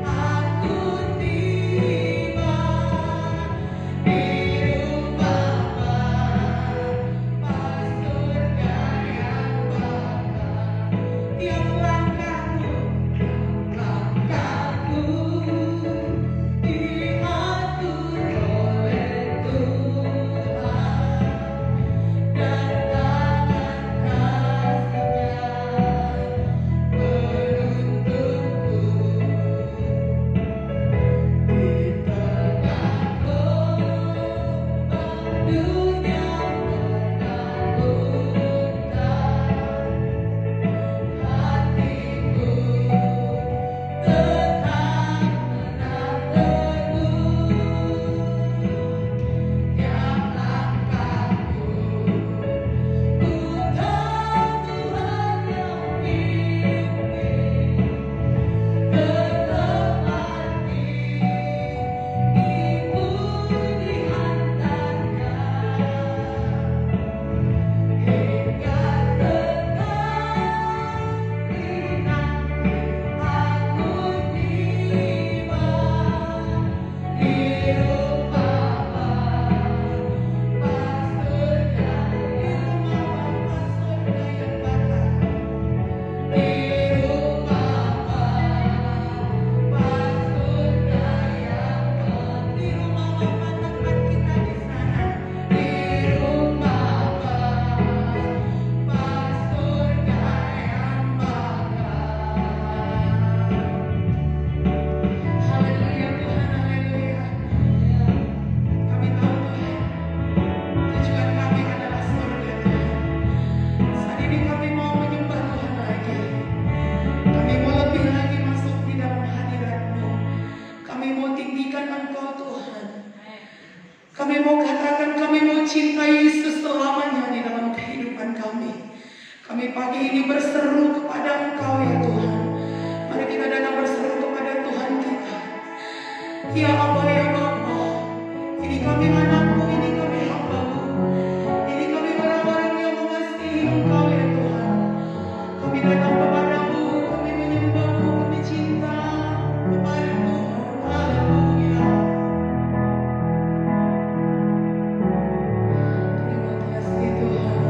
Aku Kami mau tinggikan Engkau Tuhan. Kami mau katakan kami mau cintai Yesus selamanya di dalam kehidupan kami. Kami pagi ini berseru kepada Engkau ya Tuhan. Mari kita datang berseru kepada Tuhan kita. Ya Aba ya Bapa, ini kami anakmu, ini kami hambamu, ini kami orang-orang yang mengasihi Engkau ya Tuhan. Kami datang kepadamu, kami menyembahmu, kami cinta kepadamu. Haleluya. Terima kasih Tuhan.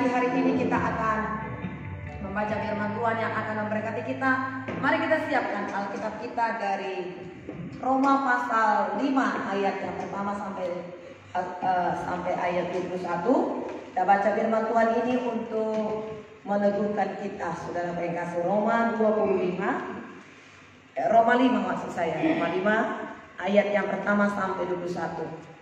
pagi hari ini kita akan membaca firman Tuhan yang akan memberkati kita. Mari kita siapkan Alkitab kita dari Roma pasal 5 ayat yang pertama sampai ayat 21. Kita baca firman Tuhan ini untuk meneguhkan kita, saudara yang kasih. Roma 5 maksud saya. Roma 5 ayat yang pertama sampai 21.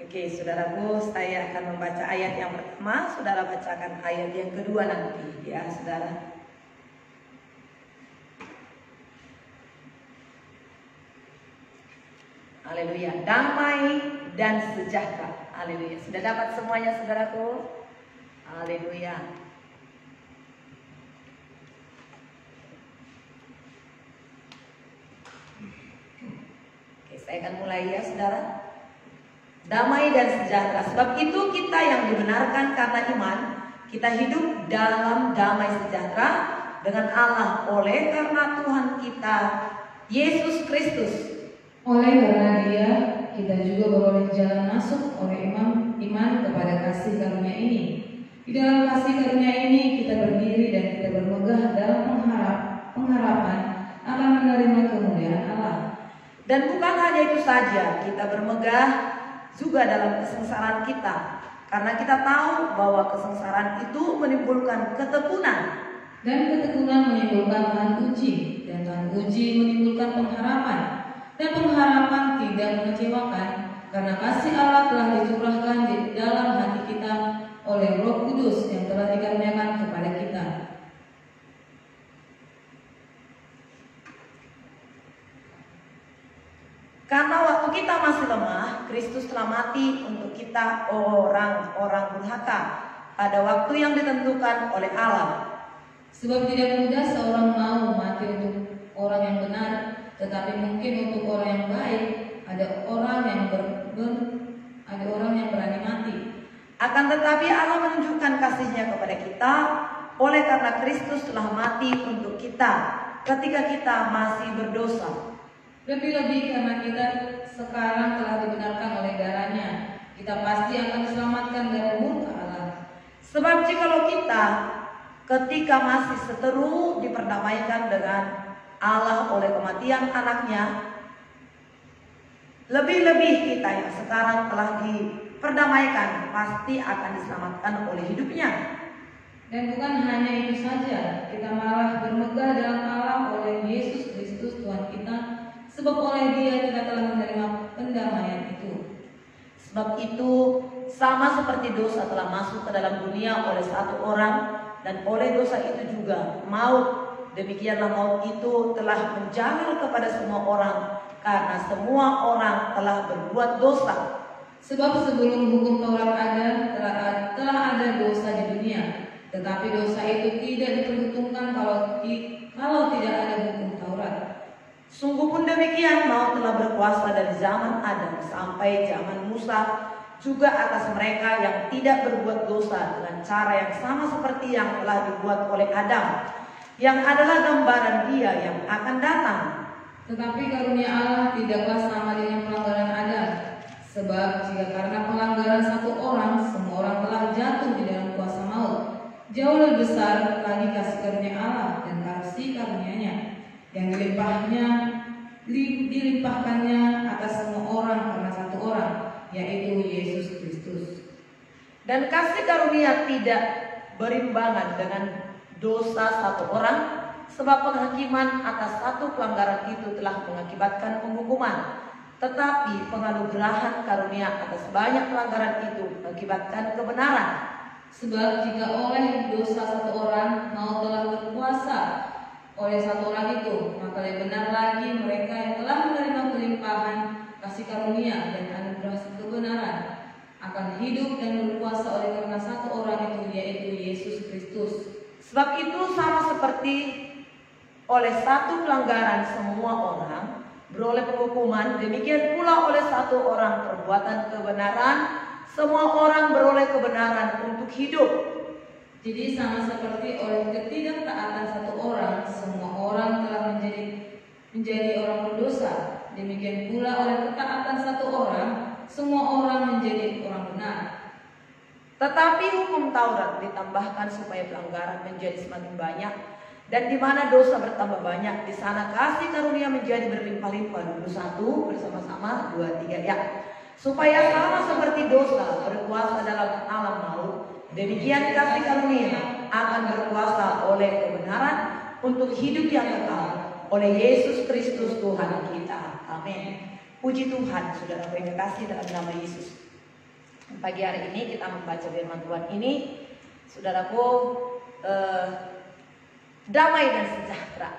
Oke, saudaraku, saya akan membaca ayat yang pertama, saudara bacakan ayat yang kedua nanti, ya, saudara. Haleluya, damai dan sejahtera. Haleluya, sudah dapat semuanya, saudaraku? Haleluya. Oke, saya akan mulai ya, saudara. Damai dan sejahtera. Sebab itu kita yang dibenarkan karena iman, kita hidup dalam damai sejahtera dengan Allah oleh karena Tuhan kita Yesus Kristus. Oleh karena Dia, kita juga beroleh jalan masuk oleh iman kepada kasih karunia ini. Di dalam kasih karunia ini kita berdiri dan kita bermegah dalam pengharapan akan menerima kemuliaan Allah. Dan bukan hanya itu saja, kita bermegah juga dalam kesengsaraan kita, karena kita tahu bahwa kesengsaraan itu menimbulkan ketekunan, dan ketekunan menimbulkan tahan uji, dan tahan uji menimbulkan pengharapan, dan pengharapan tidak mengecewakan, karena kasih Allah telah dicurahkan di dalam hati kita oleh Roh Kudus yang telah dikaruniakan kepada kita. Karena waktu kita masih lemah, Kristus telah mati untuk kita orang-orang durhaka pada waktu yang ditentukan oleh Allah. Sebab tidak mudah seorang mau mati untuk orang yang benar, tetapi mungkin untuk orang yang baik ada orang yang berani mati. Akan tetapi Allah menunjukkan kasih-Nya kepada kita oleh karena Kristus telah mati untuk kita ketika kita masih berdosa. Lebih-lebih karena kita sekarang telah dibenarkan oleh darah-Nya, kita pasti akan diselamatkan dari murka Allah. Sebab jikalau kita ketika masih seteru diperdamaikan dengan Allah oleh kematian anaknya, lebih-lebih kita yang sekarang telah diperdamaikan pasti akan diselamatkan oleh hidupnya. Dan bukan hanya itu saja, kita malah bermegah dalam Allah oleh Yesus Kristus Tuhan kita. Sebab oleh Dia kita telah menerima pendamaian itu. Sebab itu sama seperti dosa telah masuk ke dalam dunia oleh satu orang, dan oleh dosa itu juga maut, demikianlah maut itu telah menjalar kepada semua orang, karena semua orang telah berbuat dosa. Sebab sebelum hukum Taurat ada, telah ada dosa di dunia, tetapi dosa itu tidak diperhitungkan kalau tidak ada hukum Taurat. Sungguh pun demikian, maut telah berkuasa dari zaman Adam sampai zaman Musa juga atas mereka yang tidak berbuat dosa dengan cara yang sama seperti yang telah dibuat oleh Adam, yang adalah gambaran Dia yang akan datang. Tetapi karunia Allah tidaklah sama dengan pelanggaran Adam. Sebab jika karena pelanggaran satu orang, semua orang telah jatuh di dalam kuasa maut, jauh lebih besar lagi kasih karunia Allah dan kasih karunia-Nya yang dilimpahkannya atas semua orang karena satu orang, yaitu Yesus Kristus. Dan kasih karunia tidak berimbangan dengan dosa satu orang, sebab penghakiman atas satu pelanggaran itu telah mengakibatkan penghukuman. Tetapi penganugerahan karunia atas banyak pelanggaran itu mengakibatkan kebenaran. Sebab jika oleh dosa satu orang maut telah berkuasa oleh satu orang itu, maka lebih benar lagi mereka yang telah menerima kelimpahan kasih karunia dan anugerah kebenaran akan hidup dan berkuasa oleh karena satu orang itu, yaitu Yesus Kristus. Sebab itu sama seperti oleh satu pelanggaran semua orang beroleh penghukuman, demikian pula oleh satu orang perbuatan kebenaran semua orang beroleh kebenaran untuk hidup. Jadi sama seperti oleh ketidaktaatan satu orang, semua orang telah menjadi orang berdosa. Demikian pula oleh ketaatan satu orang, semua orang menjadi orang benar. Tetapi hukum Taurat ditambahkan supaya pelanggaran menjadi semakin banyak, dan di mana dosa bertambah banyak, di sana kasih karunia menjadi berlimpah-limpah. Dulu 1 bersama-sama, 2, 3 ya. Supaya sama seperti dosa berkuasa dalam alam maut, demikian kasih karunia akan berkuasa oleh kebenaran untuk hidup yang kekal oleh Yesus Kristus Tuhan kita. Amin. Puji Tuhan, saudara yang kekasih dalam nama Yesus. Pagi hari ini kita membaca firman Tuhan ini, saudaraku, damai dan sejahtera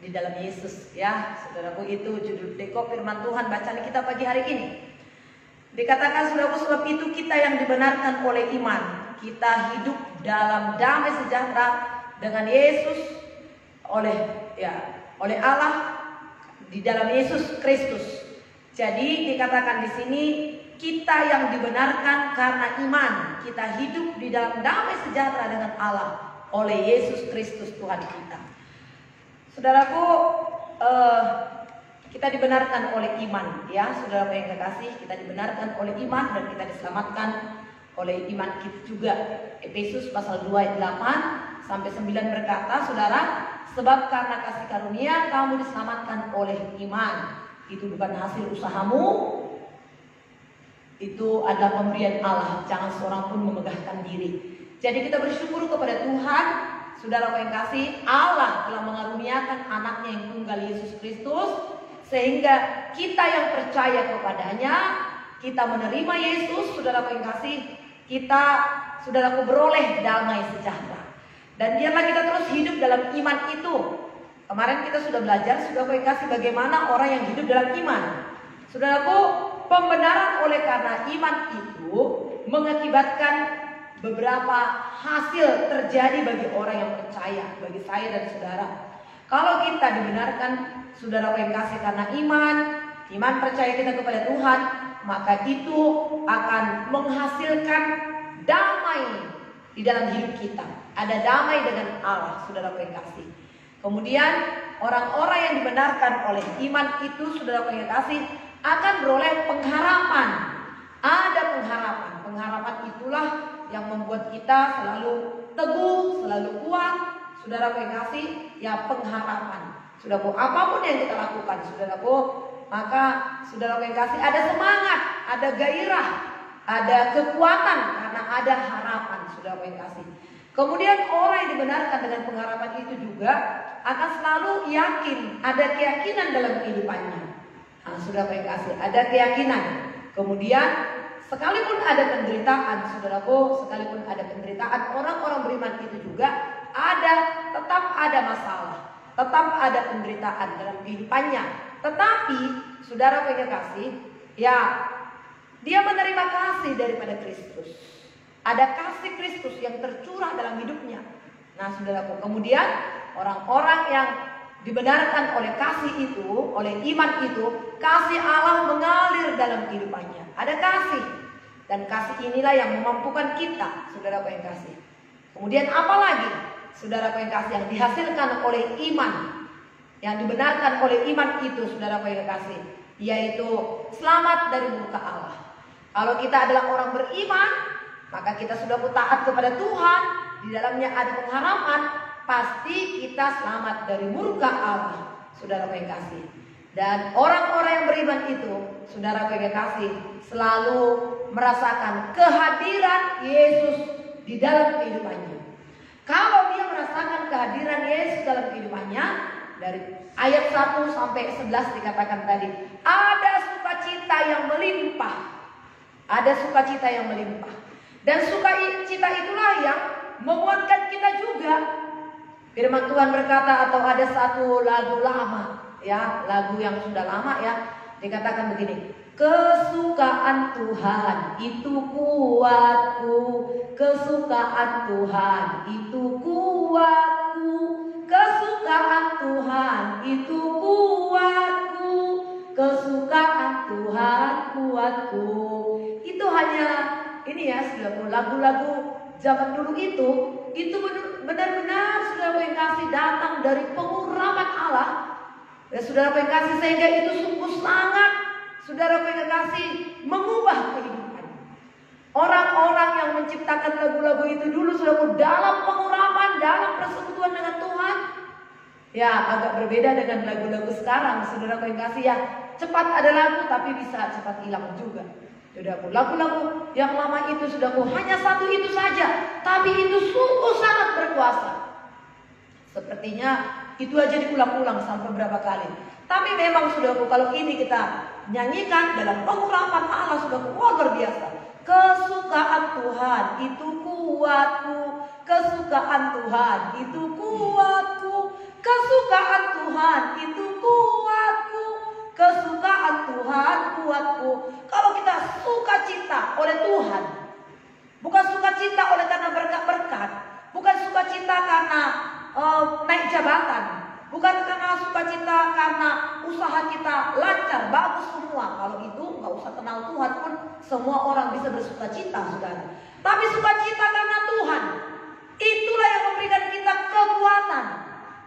di dalam Yesus ya. Saudaraku, itu judul dekop firman Tuhan bacaan kita pagi hari ini. Dikatakan, saudaraku, sebab itu kita yang dibenarkan oleh iman, kita hidup dalam damai sejahtera dengan Yesus oleh Allah di dalam Yesus Kristus. Jadi dikatakan di sini kita yang dibenarkan karena iman, kita hidup di dalam damai sejahtera dengan Allah oleh Yesus Kristus Tuhan kita. Saudaraku, kita dibenarkan oleh iman ya, saudara yang kekasih, kita dibenarkan oleh iman dan kita diselamatkan oleh iman kita juga. Efesus pasal 2 ayat 8 sampai 9 berkata, saudara, sebab karena kasih karunia kamu diselamatkan oleh iman. Itu bukan hasil usahamu, itu adalah pemberian Allah. Jangan seorang pun memegahkan diri. Jadi kita bersyukur kepada Tuhan, saudara yang kasih, Allah telah mengaruniakan anaknya yang tunggal Yesus Kristus, sehingga kita yang percaya kepadanya, kita menerima Yesus, saudara yang kasih, kita, saudaraku, beroleh damai sejahtera. Dan biarlah kita terus hidup dalam iman itu. Kemarin kita sudah belajar, saudara yang kasih, bagaimana orang yang hidup dalam iman. Saudaraku, pembenaran oleh karena iman itu mengakibatkan beberapa hasil terjadi bagi orang yang percaya, bagi saya dan saudara. Kalau kita dibenarkan, saudara yang kasih, karena iman percaya kita kepada Tuhan, maka itu akan menghasilkan damai di dalam hidup kita. Ada damai dengan Allah, saudara yang kasih. Kemudian orang-orang yang dibenarkan oleh iman itu, saudara yang kasih, akan beroleh pengharapan. Ada pengharapan. Pengharapan itulah yang membuat kita selalu teguh, selalu kuat. Saudara yang kasih, ya pengharapan. Saudaraku, apapun yang kita lakukan, saudaraku, maka saudara yang kasih, ada semangat, ada gairah, ada kekuatan karena ada harapan, saudara yang kasih. Kemudian orang yang dibenarkan dengan pengharapan itu juga akan selalu yakin, ada keyakinan dalam kehidupannya. Nah, saudara yang kasih, ada keyakinan. Kemudian sekalipun ada penderitaan, saudaraku, sekalipun ada penderitaan, orang-orang beriman itu juga tetap ada masalah, tetap ada penderitaan dalam kehidupannya. Tetapi saudara yang kasih, ya, dia menerima kasih daripada Kristus. Ada kasih Kristus yang tercurah dalam hidupnya. Nah, saudaraku, kemudian orang-orang yang dibenarkan oleh kasih itu, oleh iman itu, kasih Allah mengalir dalam kehidupannya. Ada kasih, dan kasih inilah yang memampukan kita, saudara yang kasih. Kemudian apalagi, saudara yang kasih, yang dihasilkan oleh iman, yang dibenarkan oleh iman itu, saudara yang kasih, yaitu selamat dari murka Allah. Kalau kita adalah orang beriman, maka kita sudah taat kepada Tuhan, di dalamnya ada pengharapan, pasti kita selamat dari murka Allah, saudara yang kasih. Dan orang-orang yang beriman itu, saudara yang kasih, selalu merasakan kehadiran Yesus di dalam kehidupannya. Kalau dia merasakan kehadiran Yesus dalam kehidupannya, dari ayat 1 sampai 11 dikatakan tadi, ada sukacita yang melimpah. Ada sukacita yang melimpah. Dan sukacita itulah yang menguatkan kita juga. Firman Tuhan berkata, atau ada satu lagu lama, ya, lagu yang sudah lama ya, dikatakan begini, kesukaan Tuhan itu kuatku, kesukaan Tuhan itu kuatku, kesukaan Tuhan itu kuatku, kesukaan Tuhan kuatku. Itu hanya ini ya, lagu-lagu zaman dulu itu itu benar-benar saudara yang kasih datang dari pengurapan Allah. Dan saudara yang kasih sehingga itu sungguh sangat saudara yang kasih mengubah kehidupan. Orang-orang yang menciptakan lagu-lagu itu dulu saudara dalam pengurapan, dalam persekutuan dengan Tuhan. Ya agak berbeda dengan lagu-lagu sekarang saudara yang kasih ya. Cepat ada lagu tapi bisa cepat hilang juga. Saudaraku, lagu-lagu yang lama itu saudaraku hanya satu itu saja, tapi itu sungguh sangat berkuasa. Sepertinya itu aja diulang-ulang sampai berapa kali. Tapi memang saudaraku kalau ini kita nyanyikan dalam pengurapan Allah saudaraku, wah luar biasa. Kesukaan Tuhan itu kuatku, kesukaan Tuhan itu kuatku, kesukaan Tuhan itu kuatku, kesukaan Tuhan kuatku. Kalau kita sukacita oleh Tuhan, bukan sukacita oleh karena berkat-berkat, bukan sukacita karena naik jabatan, bukan karena sukacita karena usaha kita lancar, bagus semua. Kalau itu nggak usah kenal Tuhan pun semua orang bisa bersukacita, saudara. Tapi sukacita karena Tuhan, itulah yang memberikan kita kekuatan,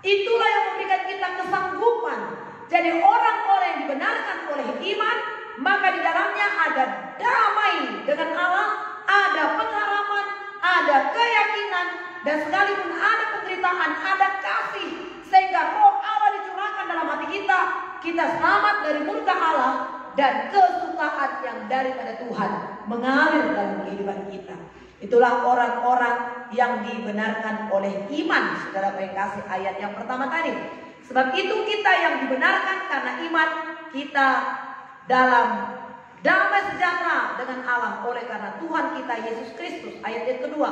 itulah yang memberikan kita kesanggupan. Jadi orang-orang yang dibenarkan oleh iman, maka di dalamnya ada damai dengan Allah, ada pengharapan, ada keyakinan, dan sekalipun ada penderitaan, ada kasih, sehingga roh Allah dicurahkan dalam hati kita. Kita selamat dari murka Allah dan kesukaan yang daripada Tuhan mengalir dalam kehidupan kita. Itulah orang-orang yang dibenarkan oleh iman, saudara yang kasih ayat yang pertama tadi. Sebab itu kita yang dibenarkan karena iman, kita dalam damai sejahtera dengan Allah oleh karena Tuhan kita Yesus Kristus. Ayat yang kedua,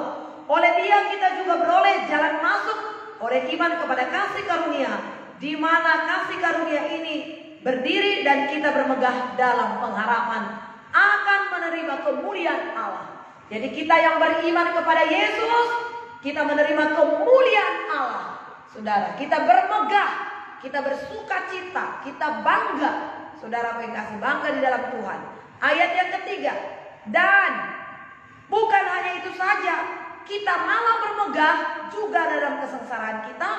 oleh Dia kita juga beroleh jalan masuk oleh iman kepada kasih karunia, di mana kasih karunia ini berdiri dan kita bermegah dalam pengharapan akan menerima kemuliaan Allah. Jadi kita yang beriman kepada Yesus, kita menerima kemuliaan Allah. Saudara, kita bermegah, kita bersukacita, kita bangga. Saudara yang kasih, bangga di dalam Tuhan. Ayat yang ketiga, dan bukan hanya itu saja, kita malah bermegah juga dalam kesengsaraan kita,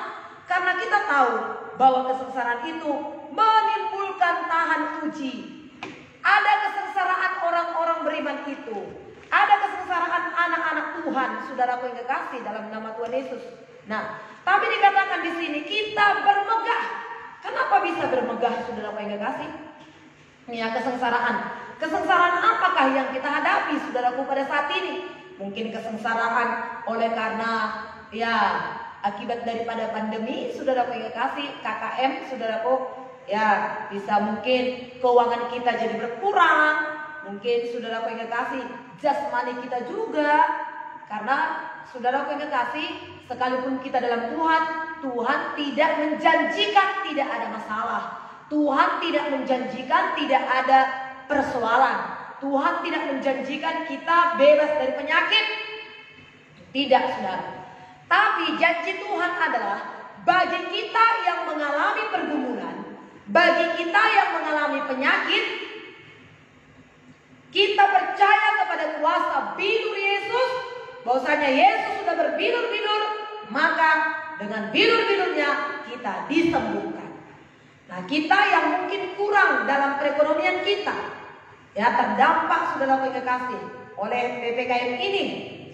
karena kita tahu bahwa kesengsaraan itu menimbulkan tahan uji. Ada kesengsaraan orang-orang beriman itu, ada kesengsaraan anak-anak Tuhan, saudaraku yang kekasih dalam nama Tuhan Yesus. Nah, tapi dikatakan di sini kita bermegah. Kenapa bisa bermegah, saudaraku yang kekasih? Ya, kesengsaraan. Kesengsaraan apakah yang kita hadapi, saudaraku, pada saat ini? Mungkin kesengsaraan oleh karena ya akibat daripada pandemi, saudaraku yang kekasih, KKM, saudaraku, ya bisa mungkin keuangan kita jadi berkurang. Mungkin saudaraku yang kekasih, jasmani kita juga. Karena saudaraku yang kekasih, sekalipun kita dalam Tuhan, Tuhan tidak menjanjikan tidak ada masalah. Tuhan tidak menjanjikan tidak ada persoalan. Tuhan tidak menjanjikan kita bebas dari penyakit. Tidak, saudara. Tapi janji Tuhan adalah bagi kita yang mengalami pergumulan, bagi kita yang mengalami penyakit, kita percaya kepada kuasa bilur Yesus, bahwasanya Yesus sudah berbilur-bilur, maka dengan bilur-bilurnya kita disembuhkan. Nah, kita yang mungkin kurang dalam perekonomian kita, ya terdampak saudara yang kekasih oleh PPKM ini,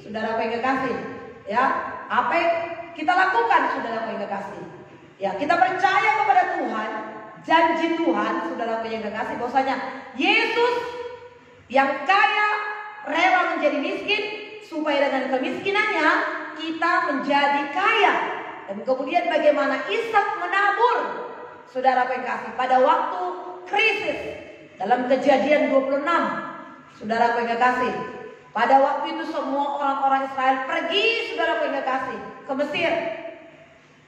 saudara yang kekasih, ya apa yang kita lakukan, saudara yang kekasih? Ya kita percaya kepada Tuhan, janji Tuhan, saudara yang kekasih, bahwasanya Yesus yang kaya rela menjadi miskin supaya dengan kemiskinannya kita menjadi kaya. Dan kemudian bagaimana Ishak menabur, saudara yang kekasih, pada waktu krisis dalam Kejadian 26, saudara yang kekasih, pada waktu itu semua orang-orang Israel pergi, saudara yang kekasih, ke Mesir.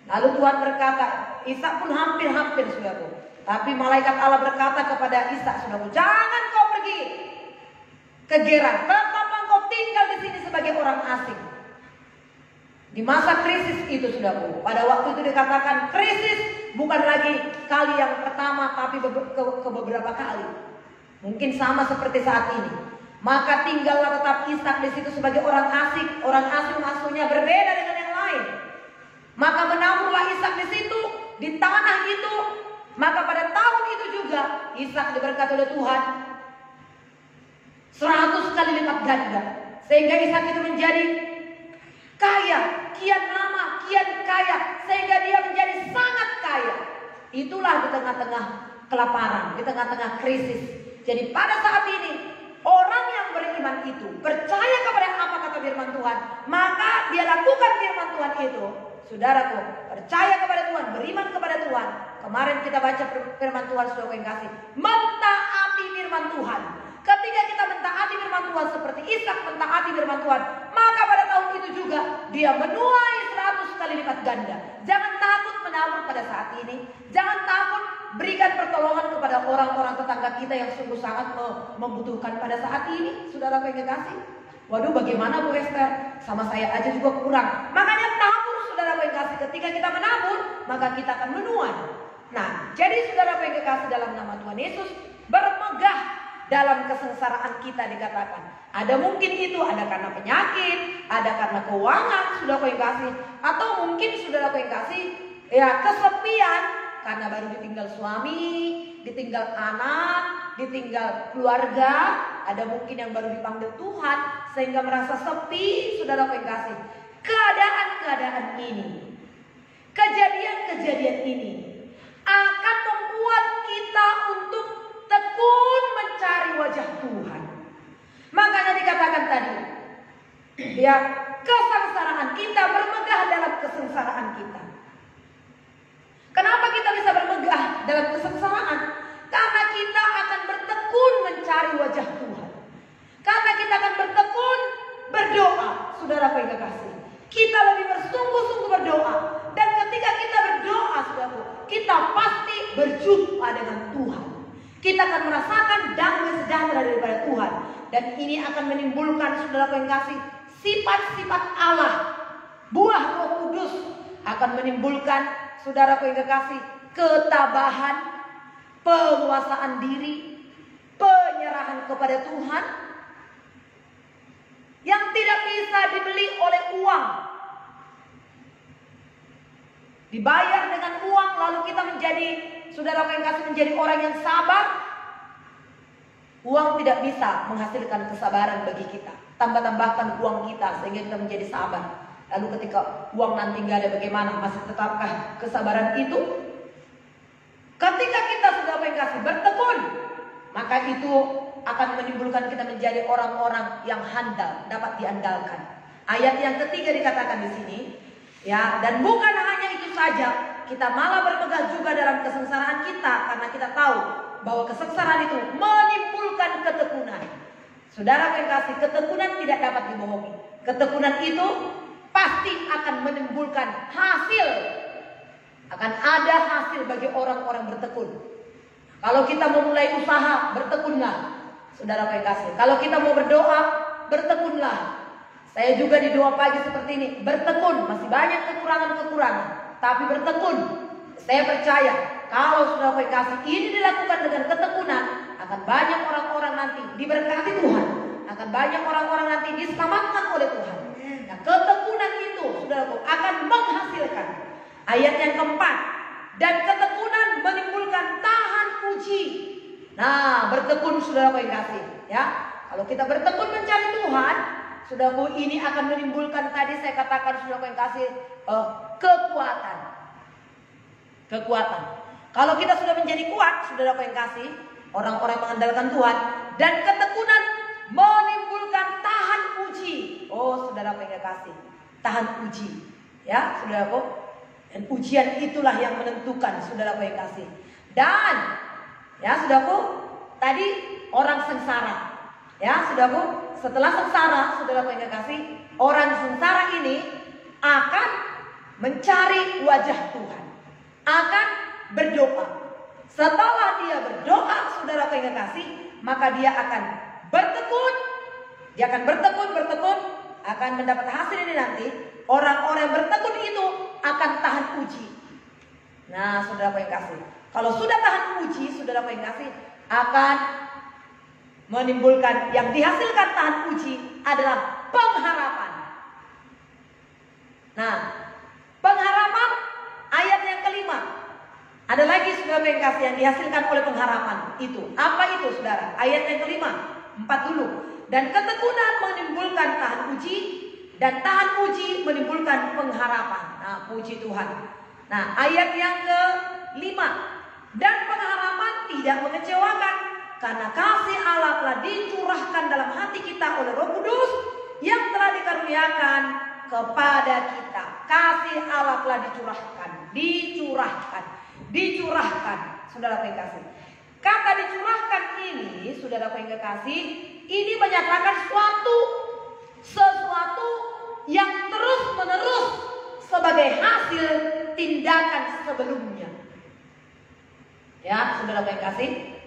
Lalu Tuhan berkata, Ishak pun hampir-hampir, saudaraku. Tapi malaikat Allah berkata kepada Ishak, saudaraku, jangan kau pergi ke Gerar, tetap engkau tinggal di sini sebagai orang asing. Di masa krisis itu, saudaraku, pada waktu itu dikatakan krisis bukan lagi kali yang pertama, tapi ke beberapa kali. Mungkin sama seperti saat ini. Maka tinggallah tetap Ishak di situ sebagai orang asing. Orang asing maksudnya berbeda dengan yang Maka menaburlah Ishak di situ, di tanah itu. Maka pada tahun itu juga Ishak diberkati oleh Tuhan 100 kali lipat ganda. Sehingga Ishak itu menjadi kaya, kian lama, kian kaya. Sehingga dia menjadi sangat kaya. Itulah di tengah-tengah kelaparan, di tengah-tengah krisis. Jadi pada saat ini orang yang beriman itu percaya kepada apa kata firman Tuhan, maka dia lakukan firman Tuhan itu. Saudaraku, percaya kepada Tuhan, beriman kepada Tuhan. Kemarin kita baca firman Tuhan, saudara yang kasih, mentaati firman Tuhan. Ketika kita mentaati firman Tuhan seperti Ishak mentaati firman Tuhan, maka pada tahun itu juga dia menuai 100 kali lipat ganda. Jangan takut menabur pada saat ini. Jangan takut berikan pertolongan kepada orang-orang tetangga kita yang sungguh sangat membutuhkan pada saat ini. Saudara yang kasih, waduh bagaimana Bu Esther? Sama saya aja juga kurang. Makanya tabur, saudara yang kasih. Ketika kita menabur, maka kita akan menuai. Nah, jadi saudara yang kasih, dalam nama Tuhan Yesus, bermegah dalam kesengsaraan kita dikatakan. Ada mungkin itu ada karena penyakit, ada karena keuangan, saudara yang kasih, atau mungkin saudara yang kasih ya kesepian karena baru ditinggal suami, ditinggal anak, ditinggal keluarga. Ada mungkin yang baru dipanggil Tuhan sehingga merasa sepi, saudara yang kasih. Keadaan-keadaan ini, kejadian-kejadian ini akan membuat kita untuk tekun mencari wajah Tuhan. Makanya dikatakan tadi, ya, kesengsaraan kita, bermegah dalam kesengsaraan kita. Kenapa kita bisa bermegah dalam kesengsaraan? Karena kita akan bertekun mencari wajah Tuhan. Karena kita akan bertekun berdoa, saudara yang kasih. Kita lebih bersungguh-sungguh berdoa. Dan ketika kita berdoa, saudara, kita pasti berjumpa dengan Tuhan. Kita akan merasakan damai sejahtera daripada Tuhan. Dan ini akan menimbulkan, saudara yang kasih, sifat-sifat Allah. Buah Roh Kudus akan menimbulkan, saudara yang kasih, ketabahan, penguasaan diri, penyerahan kepada Tuhan, yang tidak bisa dibeli oleh uang. Dibayar dengan uang lalu kita menjadi, saudara yang kasih, menjadi orang yang sabar. Uang tidak bisa menghasilkan kesabaran bagi kita. Tambah-tambahkan uang kita sehingga kita menjadi sabar. Lalu ketika uang nanti nggak ada, bagaimana? Masih tetapkah kesabaran itu? Ketika kita sudah yang kasih bertekun, maka itu akan menimbulkan kita menjadi orang-orang yang handal, dapat diandalkan. Ayat yang ketiga dikatakan di sini, ya, dan bukan hanya itu saja, kita malah bermegah juga dalam kesengsaraan kita karena kita tahu bahwa kesengsaraan itu menimbulkan ketekunan. Saudara yang kasih, ketekunan tidak dapat dibohongi. Ketekunan itu pasti akan menimbulkan hasil. Akan ada hasil bagi orang-orang bertekun. Kalau kita mau mulai usaha, bertekunlah. Saudara yang kasih, kalau kita mau berdoa, bertekunlah. Saya juga di doa pagi seperti ini, bertekun. Masih banyak kekurangan-kekurangan, tapi bertekun. Saya percaya kalau saudara yang kasih ini dilakukan dengan ketekunan, akan banyak orang-orang nanti diberkati Tuhan. Akan banyak orang-orang nanti diselamatkan oleh Tuhan. Nah, ketekunan itu, saudaraku, akan menghasilkan. Ayat yang keempat, dan ketekunan menimbulkan tahan puji. Nah, bertekun, saudara yang kasih, ya. Kalau kita bertekun mencari Tuhan, saudaraku, ini akan menimbulkan, tadi saya katakan, saudara yang kasih, kekuatan. Kekuatan. Kalau kita sudah menjadi kuat, saudara yang kasih, orang-orang yang mengandalkan Tuhan, dan ketekunan menimbulkan tahan puji. Oh, saudara yang kasih, tahan puji, ya, saudaraku. Dan ujian itulah yang menentukan, saudara yang kasih. Dan ya, saudaraku, tadi orang sengsara. Ya, saudaraku, setelah sengsara, saudara yang kasih, orang sengsara ini akan mencari wajah Tuhan. Akan berdoa. Setelah dia berdoa, saudara yang kasih, maka dia akan bertekun. Dia akan bertekun, akan mendapat hasil ini nanti. Orang-orang yang bertekun itu akan tahan uji. Nah, saudara yang kasih, kalau sudah tahan uji, saudara yang kasih, akan menimbulkan, yang dihasilkan tahan uji adalah pengharapan. Nah, pengharapan Ada lagi saudara yang kasih yang dihasilkan oleh pengharapan itu. Apa itu saudara? Ayat yang kelima, 4 dulu. Dan ketekunan menimbulkan tahan uji, dan tahan uji menimbulkan pengharapan. Nah, puji Tuhan. Nah, ayat yang kelima. Dan pengharapan tidak mengecewakan, karena kasih Allah telah dicurahkan dalam hati kita oleh Roh Kudus yang telah dikaruniakan kepada kita. Kasih Allah telah dicurahkan, saudara kekasih. Kata dicurahkan ini, saudara kekasih, ini menyatakan sesuatu yang terus menerus sebagai hasil tindakan sebelumnya. Ya, saudara kekasih,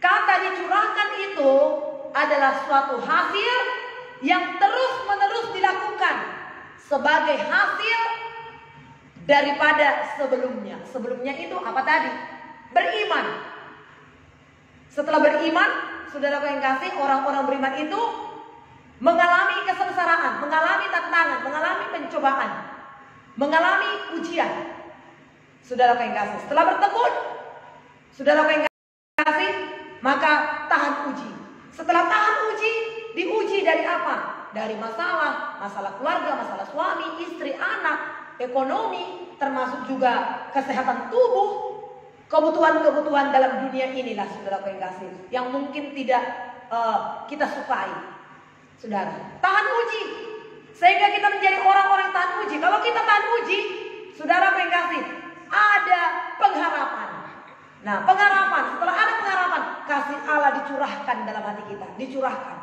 kata dicurahkan itu adalah suatu hasil yang terus menerus dilakukan sebagai hasil daripada sebelumnya. Sebelumnya itu apa tadi? Beriman. Setelah beriman, saudara yang kasih, orang-orang beriman itu mengalami kesengsaraan, mengalami tantangan, mengalami pencobaan, mengalami ujian. Saudara yang kasih, setelah bertekun, saudara yang kasih, maka tahan uji. Setelah tahan uji, diuji dari apa? Dari masalah keluarga, masalah suami, istri, anak, ekonomi, termasuk juga kesehatan tubuh, kebutuhan-kebutuhan dalam dunia inilah saudara yang kasih, yang mungkin tidak kita sukai. Saudara, tahan uji sehingga kita menjadi orang-orang tahan uji. Kalau kita tahan uji, saudara yang kasih, ada pengharapan. Nah, pengharapan, setelah ada pengharapan, kasih Allah dicurahkan dalam hati kita, dicurahkan,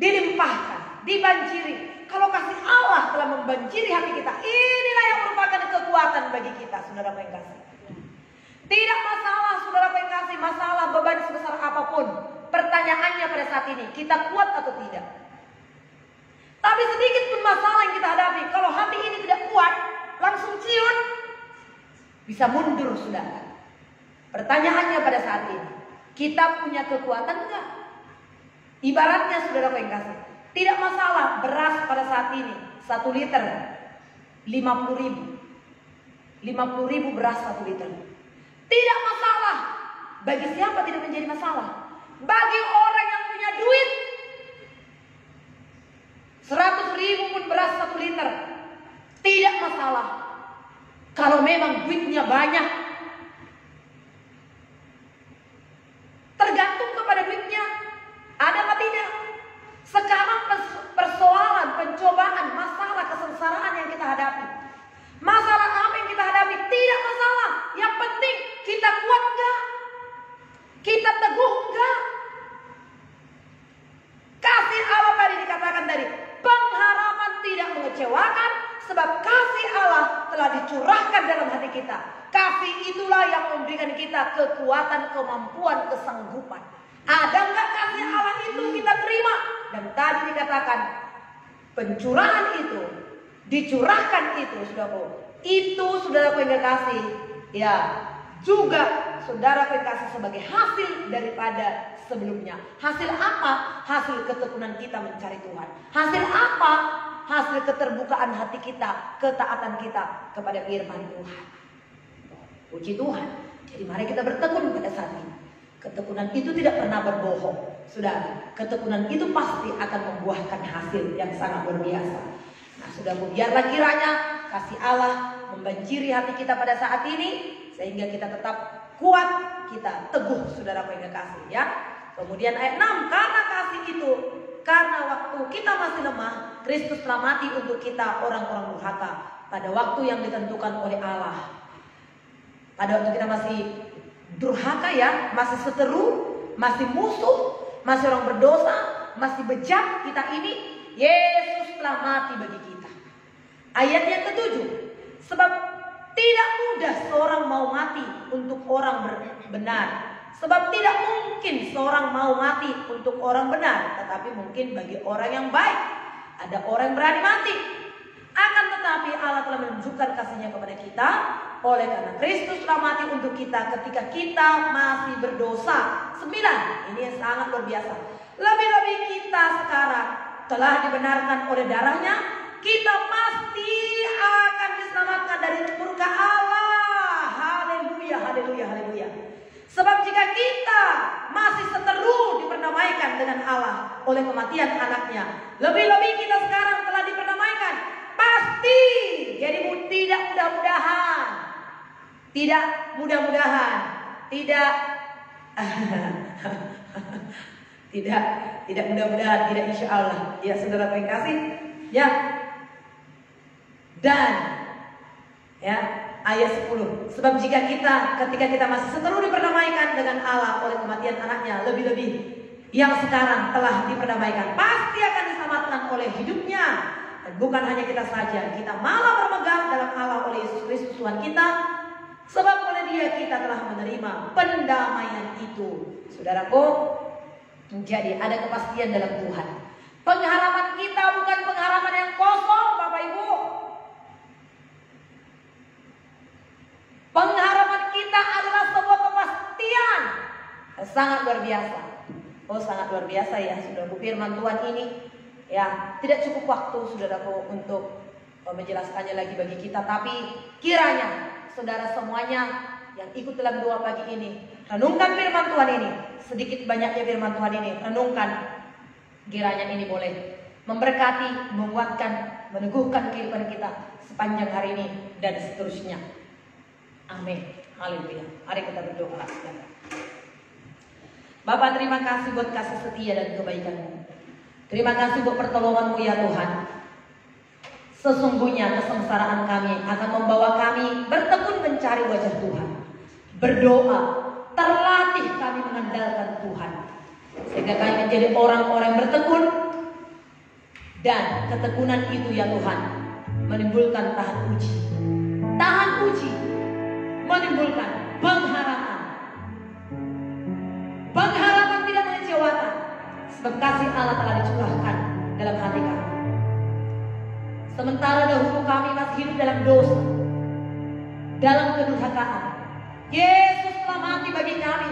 dilimpahkan, dibanjiri. Kalau kasih Allah telah membanjiri hati kita, inilah yang merupakan kekuatan bagi kita, saudara yang kasih. Tidak masalah, saudara yang kasih, masalah beban sebesar apapun. Pertanyaannya pada saat ini, kita kuat atau tidak? Tapi sedikit pun masalah yang kita hadapi, kalau hati ini tidak kuat, langsung ciut, bisa mundur, saudara. Pertanyaannya pada saat ini, kita punya kekuatan enggak? Ibaratnya saudara yang kasih, tidak masalah beras pada saat ini 1 liter 50.000. 50.000 beras 1 liter. Tidak masalah. Bagi siapa tidak menjadi masalah? Bagi orang yang punya duit 100.000 pun beras 1 liter tidak masalah. Kalau memang duitnya banyak, tergantung kepada duitnya. Ada apa tidak? Sekarang persoalan, pencobaan, masalah, kesengsaraan yang kita hadapi, masalah apa yang kita hadapi, tidak masalah. Yang penting kita kuat enggak? Kita teguh enggak? Kasih Allah tadi dikatakan tadi, pengharapan tidak mengecewakan, sebab kasih Allah telah dicurahkan dalam hati kita. Kasih itulah yang memberikan kita kekuatan, kemampuan, kesanggupan. Ada enggak kasih Allah itu kita terima? Dan tadi dikatakan pencurahan itu, dicurahkan itu, saudaraku, itu saudaraku yang kasih, ya juga saudara kasih sebagai hasil daripada sebelumnya. Hasil apa? Hasil ketekunan kita mencari Tuhan. Hasil apa? Hasil keterbukaan hati kita, ketaatan kita kepada firman Tuhan. Puji Tuhan. Jadi mari kita bertekun pada saat ini. Ketekunan itu tidak pernah berbohong. Saudara, ketekunan itu pasti akan membuahkan hasil yang sangat luar biasa. Nah, saudara, biarlah kiranya kasih Allah membanjiri hati kita pada saat ini, sehingga kita tetap kuat, kita teguh, saudara yang kasih, ya. Kemudian ayat 6, karena kasih itu, karena waktu kita masih lemah, Kristus telah mati untuk kita orang-orang durhaka pada waktu yang ditentukan oleh Allah. Pada waktu kita masih durhaka, ya, masih seteru, masih musuh, masih orang berdosa, masih bejat kita ini, Yesus telah mati bagi kita. Ayat yang ke-7, sebab tidak mudah seorang mau mati untuk orang benar. Sebab tidak mungkin seorang mau mati untuk orang benar, tetapi mungkin bagi orang yang baik. Ada orang yang berani mati. Akan tetapi Allah telah menunjukkan kasih-Nya kepada kita, oleh karena Kristus telah mati untuk kita ketika kita masih berdosa. 9, ini yang sangat luar biasa. Lebih-lebih kita sekarang telah dibenarkan oleh darah-Nya, kita pasti akan diselamatkan dari murka Allah. Haleluya, haleluya, haleluya. Sebab jika kita masih seteru diperdamaikan dengan Allah oleh kematian anaknya, lebih-lebih kita sekarang telah diperdamaikan, pasti, jadi tidak mudah-mudahan, tidak mudah-mudahan, tidak tidak mudah-mudahan, tidak insya Allah. Ya saudara yang kasih, ya. Dan ya, ayat 10. Sebab jika ketika kita masih seteru diperdamaikan dengan Allah oleh kematian anaknya, lebih-lebih yang sekarang telah diperdamaikan, pasti akan diselamatkan oleh hidupnya. Dan bukan hanya kita saja, kita malah bermegang dalam Allah oleh Yesus Kristus Tuhan kita. Sebab oleh Dia kita telah menerima pendamaian itu. Saudaraku, jadi ada kepastian dalam Tuhan. Pengharapan kita bukan pengharapan yang kosong, Bapak Ibu. Pengharapan kita adalah sebuah kepastian sangat luar biasa. Oh, sangat luar biasa ya, saudaraku. Firman Tuhan ini ya tidak cukup waktu, saudaraku, untuk menjelaskannya lagi bagi kita. Tapi kiranya saudara semuanya yang ikut dalam doa pagi ini, renungkan firman Tuhan ini. Sedikit banyaknya firman Tuhan ini, renungkan. Kiranya ini boleh memberkati, menguatkan, meneguhkan kehidupan kita sepanjang hari ini dan seterusnya. Amin. Haleluya. Mari kita berdoa. Bapak, terima kasih buat kasih setia dan kebaikan-Mu. Terima kasih buat pertolongan-Mu ya Tuhan. Sesungguhnya kesengsaraan kami akan membawa kami bertekun mencari wajah Tuhan, berdoa, terlatih kami mengandalkan Tuhan, sehingga kami menjadi orang-orang yang bertekun. Dan ketekunan itu ya Tuhan menimbulkan tahan uji. Tahan uji menimbulkan pengharapan. Pengharapan tidak mengecewakan, sebab kasih Allah telah dicurahkan dalam hati kami. Sementara dahulu kami masih hidup dalam dosa, dalam kedurhakaan, Yesus telah mati bagi kami.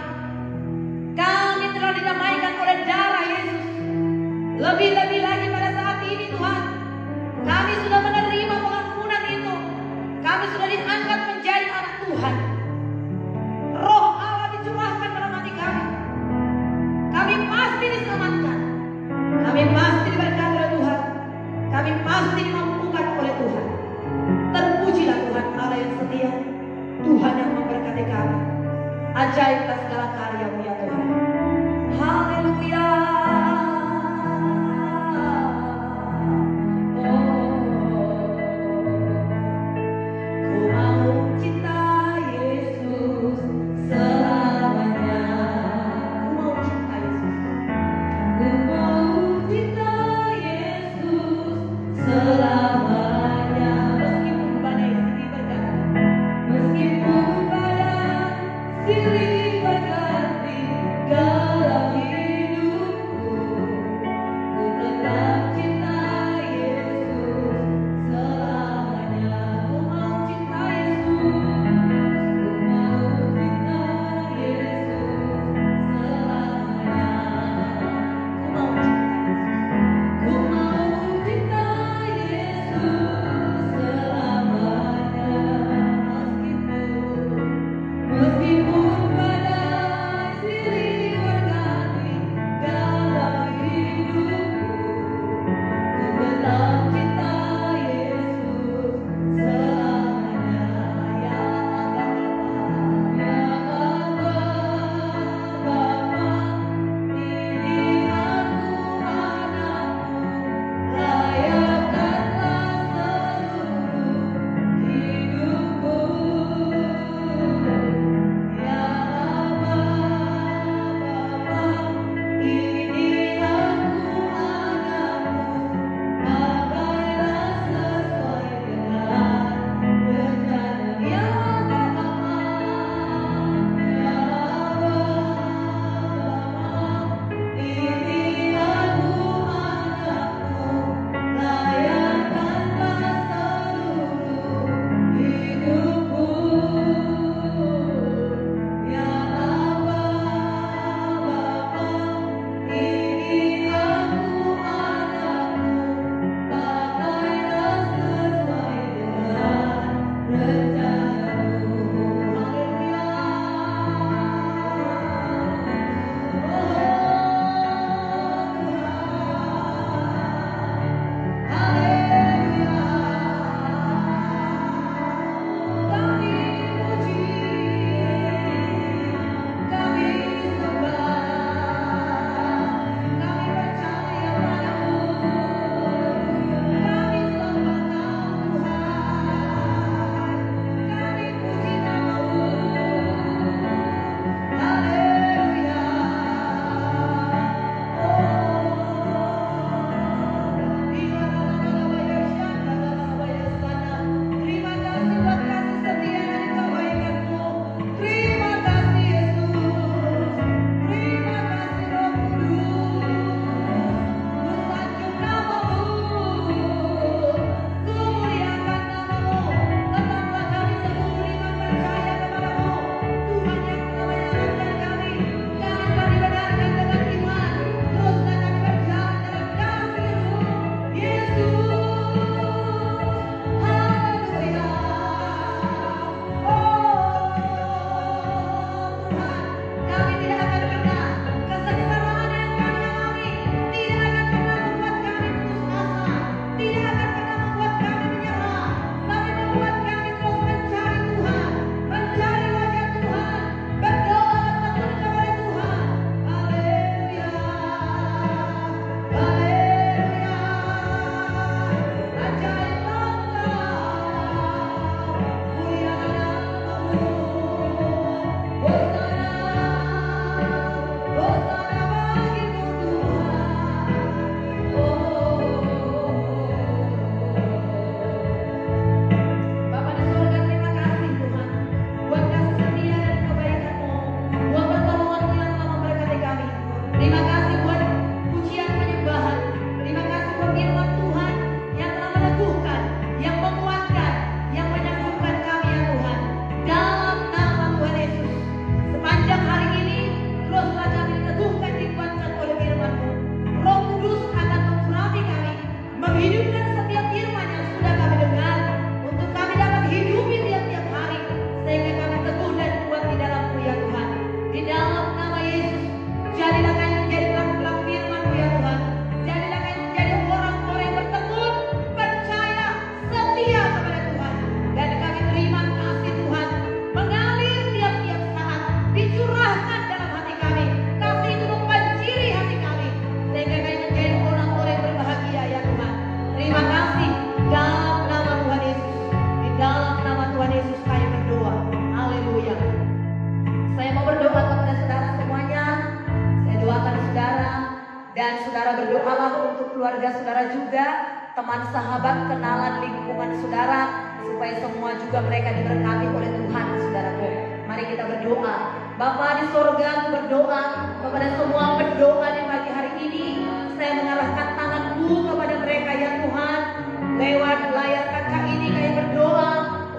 Kami telah didamaikan oleh darah Yesus. Lebih-lebih lagi pada saat ini Tuhan, kami sudah menerima pengampunan itu. Kami sudah diangkat menjadi anak Tuhan. Roh Allah dicurahkan dalam hati kami. Kami pasti diselamatkan. Kami pasti diberkati oleh Tuhan. Kami pasti dimampukan oleh Tuhan. Terpujilah Tuhan Allah yang setia, Tuhan yang memberkati kami. Ajaiblah segala Dan saudara berdoalah untuk keluarga saudara juga, teman sahabat, kenalan, lingkungan saudara, supaya semua juga mereka diberkati oleh Tuhan, saudaraku. Mari kita berdoa. Bapa di sorga, aku berdoa kepada semua berdoa di pagi hari ini. Saya mengarahkan tanganku kepada mereka ya Tuhan. Lewat layar kaca ini kami berdoa,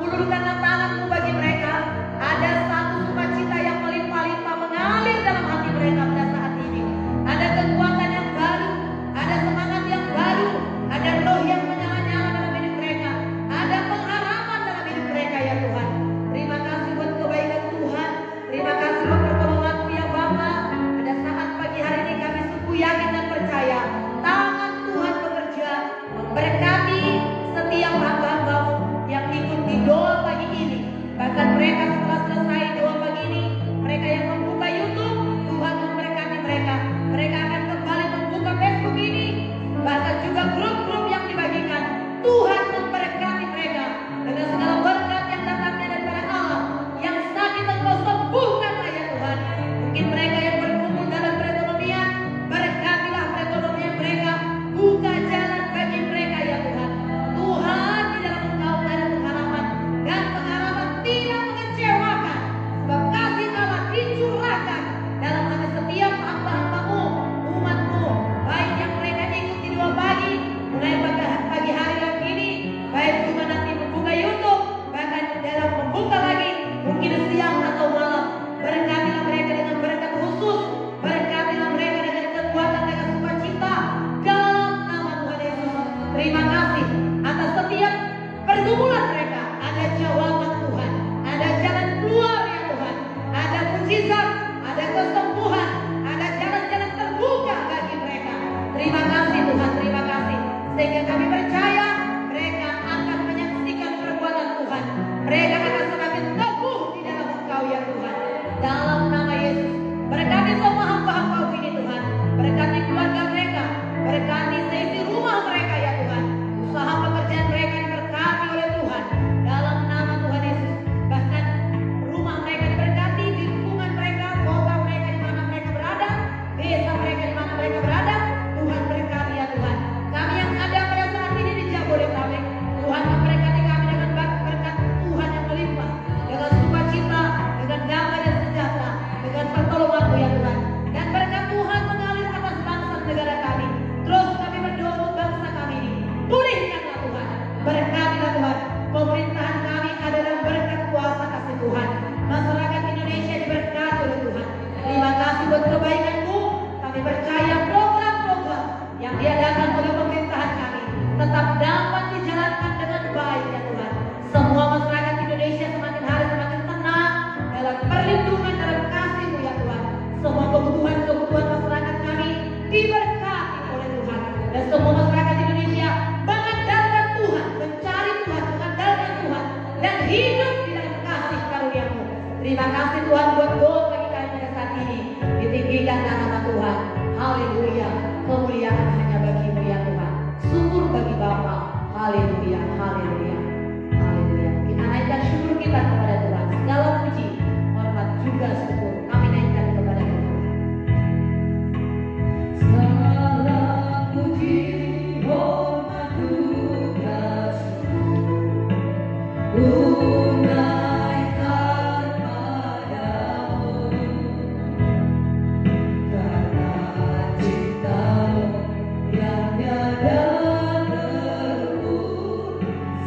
ulurkanlah tanganmu bagi mereka. Ada satu sukacita yang melimpah-limpah mengalir dalam hati mereka pada saat ini. Ada kekuatan yang baru, ada semangat yang baru, ada roh yang menyala-nyala dalam hidup mereka, ada pengharapan dalam hidup mereka ya Tuhan. Terima kasih buat kebaikan Tuhan, terima kasih buat pertolongan-Mu ya Bapa. Pada saat pagi hari ini kami sungguh yakin dan percaya tangan Tuhan bekerja memberkati setiap hamba-Mu yang ikut di doa pagi ini. Bahkan mereka setelah selesai doa pagi ini, mereka yang membuka YouTube, Tuhan memberkati mereka. Mereka akan kembali membuka Facebook ini, bahkan juga grup-grup yang dibagikan. Tuhan memberkati mereka dengan segala berkat yang datangnya daripada Allah. Yang sakit Engkau sembuhkanlah ya Tuhan. Mungkin mereka yang berkumpul dalam perekonomian, berkatilah perekonomian mereka, buka jalan bagi mereka ya Tuhan. Tuhan, di dalam Engkau ada pengharapan, dan pengharapan tidak mengecewakan, sebab kasih Allah dicurahkan dalam hati setiap hamba-hamba-Mu, umat-Mu, baik yang mereka ikut di doa pagi mulai pagi hari lagi ini, baik juga nanti membuka YouTube, bahkan dalam membuka lagi mungkin siang atau malam. Berkatilah mereka dengan berkat khusus, berkatilah mereka dengan kekuatan dan sukacita dalam nama Tuhan Yesus. Terima kasih atas setiap pergumulan mereka. Ada jawaban Tuhan, ada jalan keluar ya Tuhan, ada mukjizat, ada kesembuhan, ada jalan-jalan terbuka bagi mereka. Terima kasih Tuhan, terima kasih. Sehingga kami percaya mereka akan menyaksikan perbuatan Tuhan. Mereka akan semakin teguh di dalam Engkau ya Tuhan. Dalam nama Yesus, berkati semua hamba-hamba ini Tuhan. Berkati keluarga mereka, berkati seisi rumah mereka ya Tuhan. Usaha pekerjaan mereka diberkati oleh Tuhan. Dalam nama Tuhan Yesus. Bahkan rumah mereka diberkati, lingkungan mereka, kota mereka di mana mereka berada, desa mereka di mana mereka berada. Tuhan berkati ya Tuhan. Kami yang ada pada saat ini di Jabodetabek, Tuhan memberkati kami dengan berkat Tuhan yang melimpah, dengan sukacita, dengan damai dan sejahtera, dengan pertolongan-Mu ya Tuhan. Dan berkat Tuhan mengalir atas bangsa negara kami. Terus kami berdoa untuk bangsa kami ini, pulihkanlah Tuhan, berkatilah Tuhan. Pemerintahan kami adalah berkat kuasa kasih Tuhan. Masyarakat Indonesia diberkati oleh Tuhan. Terima kasih buat kebaikan-Mu. Kami percaya program-program yang diadakan oleh pemerintahan kami tetap dapat dijalankan dengan baik ya Tuhan. Semua masyarakat Indonesia semakin hari semakin tenang dalam perlindungan, dalam kasih-Mu ya Tuhan. Semua kebutuhan-kebutuhan masyarakat kami diberkati oleh Tuhan. Dan semua masyarakat Indonesia mengandalkan Tuhan, mencari Tuhan, mengandalkan Tuhan, dan hidup di dalam kasih karunia-Mu. Terima kasih Tuhan buat doa bagi kami pada saat ini. Ditinggikan nama Tuhan. Haleluya. Kemuliaan hanya bagi-Mu ya Tuhan. Syukur bagi Bapa. Haleluya, haleluya, haleluya. Kita naikkan syukur kita kepada Tuhan. Segala puji, hormat juga syukur kami naikkan kepada Tuhan. Segala puji, hormat juga syukur naikkan padamu, karena cinta-Mu yang tiada terukur,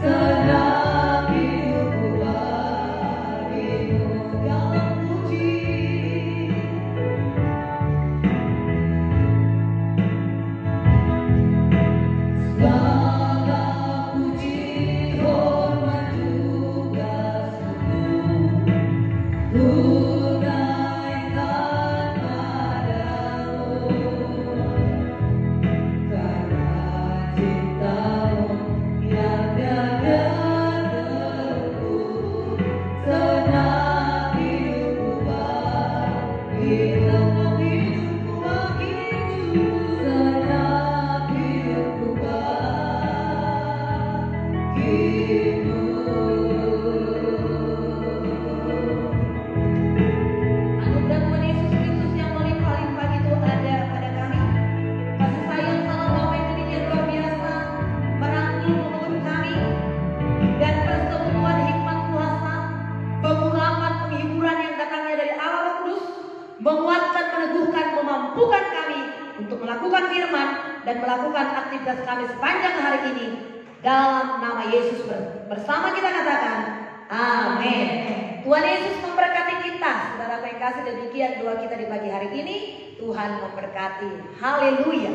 senang hidupku bagimu. Segala puji, merenungkan firman dan melakukan aktivitas kami sepanjang hari ini. Dalam nama Yesus bersama kita katakan amin. Tuhan Yesus memberkati kita. Saudara yang kasih, demikian doa kita di pagi hari ini. Tuhan memberkati. Haleluya.